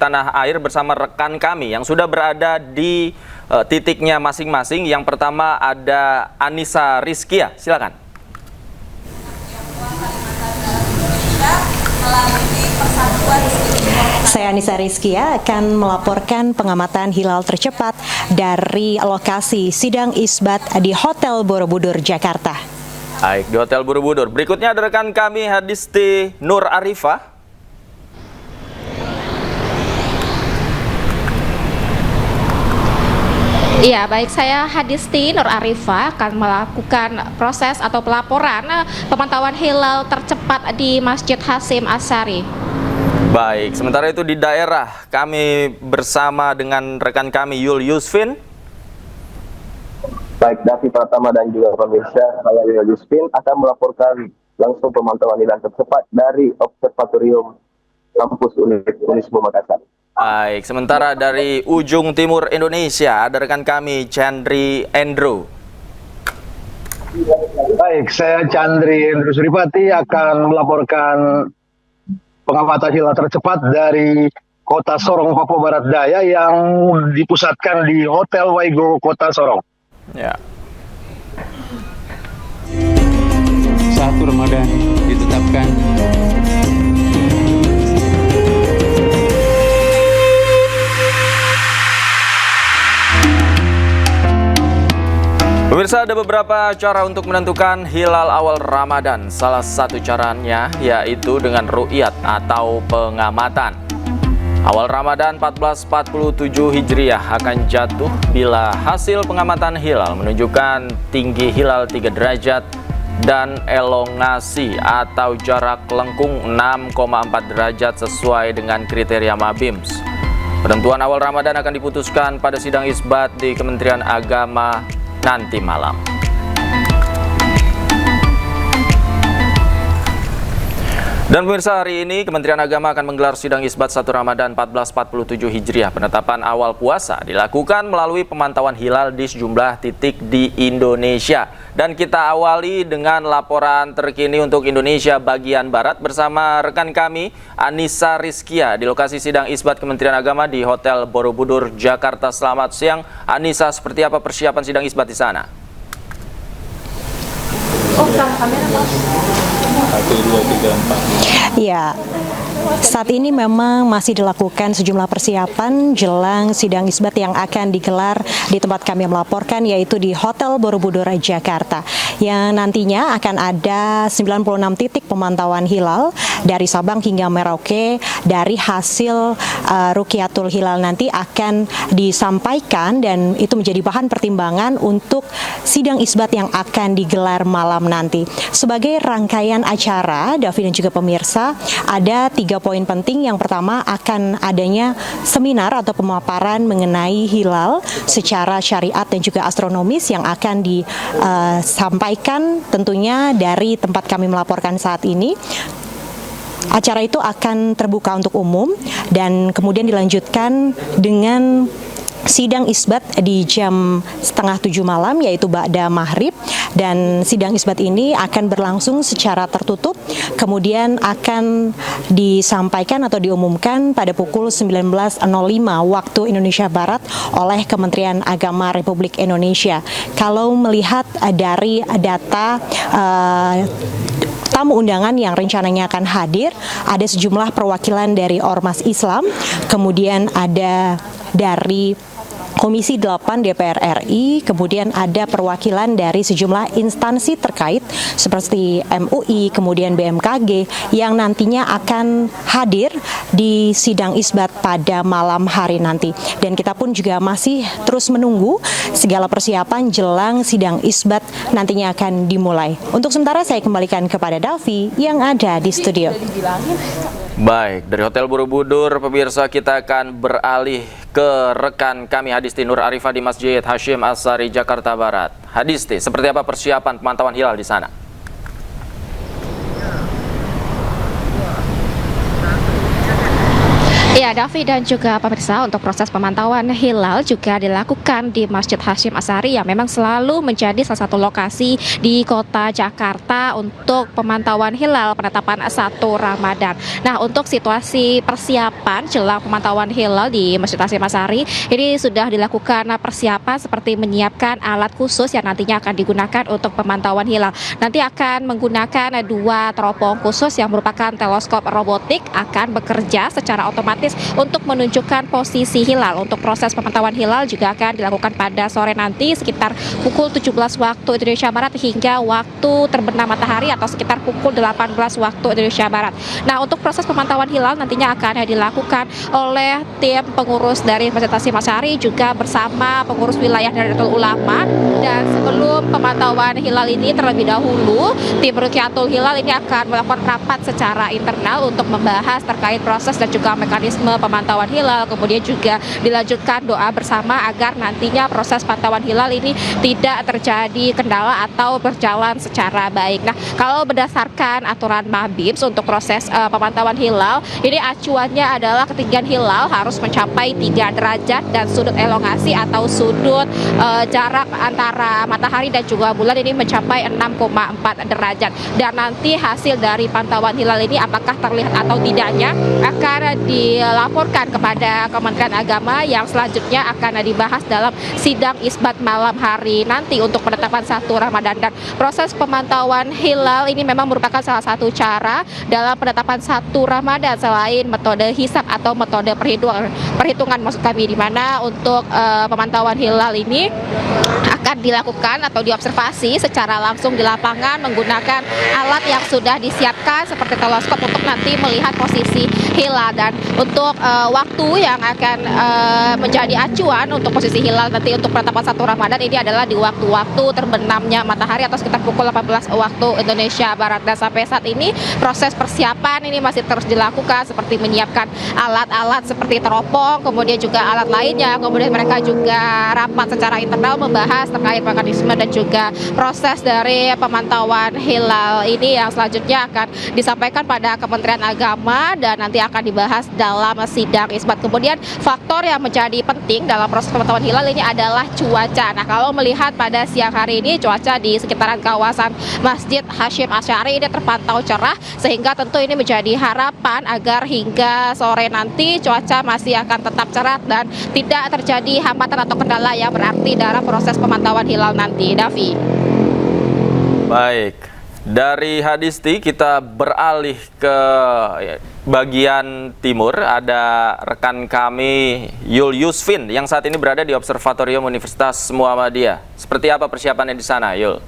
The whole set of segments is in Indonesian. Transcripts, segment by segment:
tanah air bersama rekan kami yang sudah berada di titiknya masing-masing. Yang pertama ada Anissa Rizkia, silakan. Saya Anissa Rizkia akan melaporkan pengamatan hilal tercepat dari lokasi sidang isbat di Hotel Borobudur, Jakarta. Baik, di Hotel Borobudur. Berikutnya ada rekan kami Hadisti Nur Arifah. Iya, baik, saya Hadisti Nur Arifah akan melakukan proses atau pelaporan pemantauan hilal tercepat di Masjid Hasyim Asy'ari. Baik, sementara itu di daerah kami bersama dengan rekan kami Yul Yusfin. Baik, Davi Pratama dan juga pemirsa, saya Yul Yusfin akan melaporkan langsung pemantauan hilal tercepat dari Observatorium Kampus Unismu Makassar. Baik, sementara dari ujung timur Indonesia ada rekan kami Chandri Endro. Baik, saya Chandri Endro Suripati akan melaporkan pengamatan hilal tercepat dari Kota Sorong, Papua Barat Daya yang dipusatkan di Hotel Waigo, Kota Sorong. Ya. 1 Ramadan ditetapkan. Pemirsa, ada beberapa cara untuk menentukan hilal awal Ramadan. Salah satu caranya yaitu dengan ru'yat atau pengamatan. Awal Ramadan 1447 Hijriah akan jatuh bila hasil pengamatan hilal menunjukkan tinggi hilal 3 derajat dan elongasi atau jarak lengkung 6,4 derajat sesuai dengan kriteria Mabims. Penentuan awal Ramadan akan diputuskan pada sidang isbat di Kementerian Agama nanti malam. Dan pemirsa, hari ini Kementerian Agama akan menggelar sidang isbat 1 Ramadan 1447 Hijriah. Penetapan awal puasa dilakukan melalui pemantauan hilal di sejumlah titik di Indonesia. Dan kita awali dengan laporan terkini untuk Indonesia bagian Barat bersama rekan kami Anissa Rizkia di lokasi sidang isbat Kementerian Agama di Hotel Borobudur, Jakarta. Selamat siang, Anissa. Seperti apa persiapan sidang isbat di sana? Kamera, Bos. 1, 2, 3, 4. Ya, saat ini memang masih dilakukan sejumlah persiapan jelang sidang isbat yang akan digelar di tempat kami melaporkan, yaitu di Hotel Borobudur, Jakarta. Yang nantinya akan ada 96 titik pemantauan hilal dari Sabang hingga Merauke. Dari hasil Ruqyatul Hilal nanti akan disampaikan dan itu menjadi bahan pertimbangan untuk sidang isbat yang akan digelar malam nanti. Sebagai rangkaian acara, Davi dan juga pemirsa, ada 3 poin penting. Yang pertama akan adanya seminar atau pemaparan mengenai hilal secara syariat dan juga astronomis yang akan disampaikan tentunya dari tempat kami melaporkan saat ini. Acara itu akan terbuka untuk umum dan kemudian dilanjutkan dengan sidang isbat di jam 6:30 malam, yaitu ba'da maghrib, dan sidang isbat ini akan berlangsung secara tertutup, kemudian akan disampaikan atau diumumkan pada pukul 19.05 waktu Indonesia Barat oleh Kementerian Agama Republik Indonesia. Kalau melihat dari data tamu undangan yang rencananya akan hadir, ada sejumlah perwakilan dari Ormas Islam, kemudian ada dari Komisi 8 DPR RI, kemudian ada perwakilan dari sejumlah instansi terkait seperti MUI, kemudian BMKG yang nantinya akan hadir di sidang isbat pada malam hari nanti. Dan kita pun juga masih terus menunggu segala persiapan jelang sidang isbat nantinya akan dimulai. Untuk sementara saya kembalikan kepada Davi yang ada di studio. Baik, dari Hotel Borobudur, pemirsa, kita akan beralih ke rekan kami Hadisti Nur Arifah di Masjid Hasyim Asy'ari, Jakarta Barat. Hadisti, seperti apa persiapan pemantauan hilal di sana? Ya, Davi dan juga pemirsa, untuk proses pemantauan hilal juga dilakukan di Masjid Hasyim Asy'ari yang memang selalu menjadi salah satu lokasi di kota Jakarta untuk pemantauan hilal penetapan 1 Ramadan. Nah, untuk situasi persiapan jelang pemantauan hilal di Masjid Hasyim Asy'ari ini sudah dilakukan persiapan seperti menyiapkan alat khusus yang nantinya akan digunakan untuk pemantauan hilal. Nanti akan menggunakan 2 teropong khusus yang merupakan teleskop robotik akan bekerja secara otomatis untuk menunjukkan posisi hilal. Untuk proses pemantauan hilal juga akan dilakukan pada sore nanti sekitar pukul 17 waktu Indonesia Barat hingga waktu terbenam matahari atau sekitar pukul 18 waktu Indonesia Barat. Nah, untuk proses pemantauan hilal nantinya akan dilakukan oleh tim pengurus dari Masjid Hasyim Asy'ari juga bersama pengurus wilayah Nahdlatul Ulama. Dan sebelum pemantauan hilal ini terlebih dahulu, tim Rukyatul Hilal ini akan melakukan rapat secara internal untuk membahas terkait proses dan juga mekanisme pemantauan hilal, kemudian juga dilanjutkan doa bersama agar nantinya proses pantauan hilal ini tidak terjadi kendala atau berjalan secara baik. Nah, kalau berdasarkan aturan Mabims untuk proses pemantauan hilal, ini acuannya adalah ketinggian hilal harus mencapai 3 derajat dan sudut elongasi atau sudut jarak antara matahari dan juga bulan ini mencapai 6,4 derajat. Dan nanti hasil dari pantauan hilal ini apakah terlihat atau tidaknya akan dilaporkan kepada Kementerian Agama yang selanjutnya akan dibahas dalam sidang isbat malam hari nanti untuk penetapan 1 Ramadan. Dan proses pemantauan hilal ini memang merupakan salah satu cara dalam penetapan 1 Ramadan selain metode hisab atau metode perhitungan maksud kami, di mana untuk pemantauan hilal ini akan dilakukan atau diobservasi secara langsung di lapangan menggunakan alat yang sudah disiapkan seperti teleskop untuk nanti melihat posisi hilal. Dan untuk waktu yang akan menjadi acuan untuk posisi hilal nanti untuk penetapan 1 Ramadan ini adalah di waktu-waktu terbenamnya matahari atau sekitar pukul 18 waktu Indonesia Barat. Dan sampai saat ini proses persiapan ini masih terus dilakukan seperti menyiapkan alat-alat seperti teropong, kemudian juga alat lainnya, kemudian mereka juga rapat secara internal membahas terkait mekanisme dan juga proses dari pemantauan hilal ini yang selanjutnya akan disampaikan pada Kementerian Agama dan nanti akan dibahas dalam sidang isbat. Kemudian faktor yang menjadi penting dalam proses pemantauan hilal ini adalah cuaca. Nah, kalau melihat pada siang hari ini cuaca di sekitaran kawasan Masjid Hasyim Asy'ari ini terpantau cerah, sehingga tentu ini menjadi harapan agar hingga sore nanti cuaca masih akan tetap cerah dan tidak terjadi hambatan atau kendala yang berarti dalam proses pemantauan hilal nanti. Davi. Baik, dari Hadisti kita beralih ke bagian timur. Ada rekan kami Yul Yusfin yang saat ini berada di Observatorium Universitas Muhammadiyah. Seperti apa persiapannya di sana, Yul?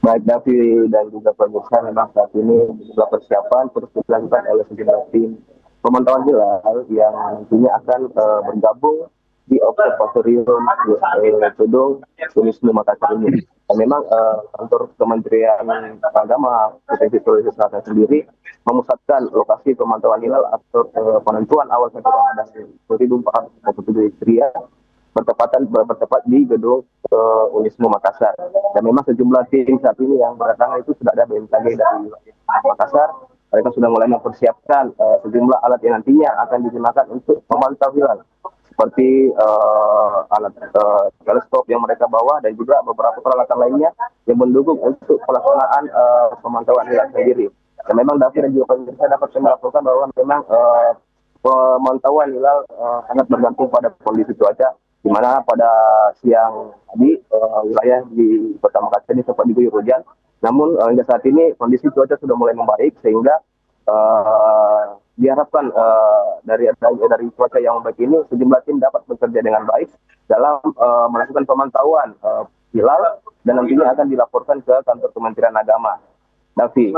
Baik, Davi dan juga pemirsa, memang saat ini sejumlah persiapan terus dilakukan oleh sejumlah tim pemantauan hilal yang nantinya akan bergabung di Observatorium Gedung Unisnu Makassar ini. Dan memang kantor Kementerian Agama Provinsi Sulawesi Selatan sendiri memusatkan lokasi pemantauan hilal atau penentuan awal 1 Ramadan 1447 Hijriah bertepat di Gedung Unisnu Makassar. Dan memang sejumlah tim saat ini yang berdatangan itu sudah ada BMKG dari Makassar. Mereka sudah mulai mempersiapkan sejumlah alat yang nantinya akan digunakan untuk memantau hilal, seperti alat teleskop yang mereka bawa dan juga beberapa peralatan lainnya yang mendukung untuk pelaksanaan pemantauan hilal sendiri. Dan memang Davi dan juga pemirsa dapat melaporkan bahwa memang pemantauan hilal sangat bergantung pada kondisi cuaca, di mana pada siang tadi wilayah di Kota Makassar ini sempat diguyur hujan. Namun hingga saat ini kondisi cuaca sudah mulai membaik, sehingga diharapkan dari cuaca yang baik ini sejumlah tim dapat bekerja dengan baik dalam melakukan pemantauan hilal dan nantinya akan dilaporkan ke kantor Kementerian Agama. Davi.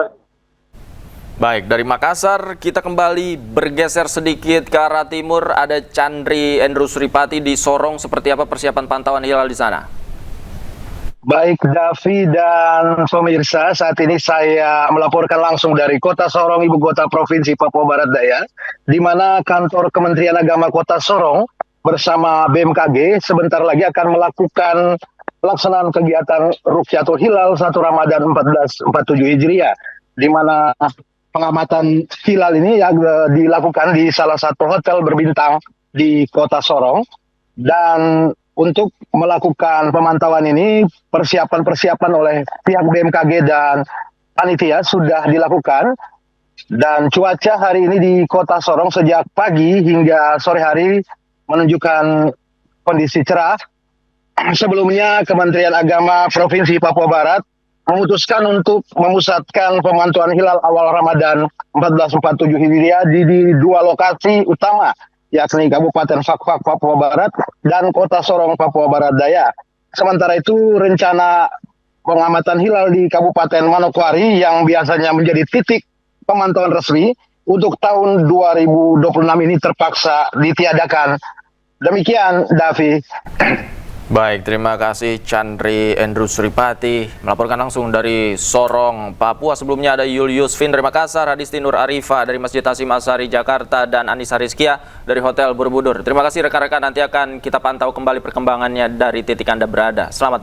Baik, dari Makassar kita kembali bergeser sedikit ke arah timur. Ada Chandri Endru Suripati di Sorong. Seperti apa persiapan pantauan hilal di sana? Baik, Davi dan pemirsa, saat ini saya melaporkan langsung dari Kota Sorong, Ibu Kota Provinsi Papua Barat Daya, di mana kantor Kementerian Agama Kota Sorong bersama BMKG sebentar lagi akan melakukan pelaksanaan kegiatan Rukyatul Hilal 1 Ramadan 1447 Hijriah, di mana pengamatan hilal ini yang dilakukan di salah satu hotel berbintang di Kota Sorong. Dan untuk melakukan pemantauan ini, persiapan-persiapan oleh pihak BMKG dan panitia sudah dilakukan. Dan cuaca hari ini di Kota Sorong sejak pagi hingga sore hari menunjukkan kondisi cerah. Sebelumnya Kementerian Agama Provinsi Papua Barat memutuskan untuk memusatkan pemantauan hilal awal Ramadan 1447 Hijriah di dua lokasi utama, yakni Kabupaten Fakfak Papua Barat dan Kota Sorong Papua Barat Daya. Sementara itu rencana pengamatan hilal di Kabupaten Manokwari yang biasanya menjadi titik pemantauan resmi untuk tahun 2026 ini terpaksa ditiadakan. Demikian, Davi. Baik, terima kasih Chandri Endru Suripati melaporkan langsung dari Sorong, Papua. Sebelumnya ada Julius Fin dari Makassar, Hadisti Nur Arifa dari Masjid Hasyim Asy'ari Jakarta, dan Anissa Rizkia dari Hotel Borobudur. Terima kasih rekan-rekan, nanti akan kita pantau kembali perkembangannya dari titik Anda berada. Selamat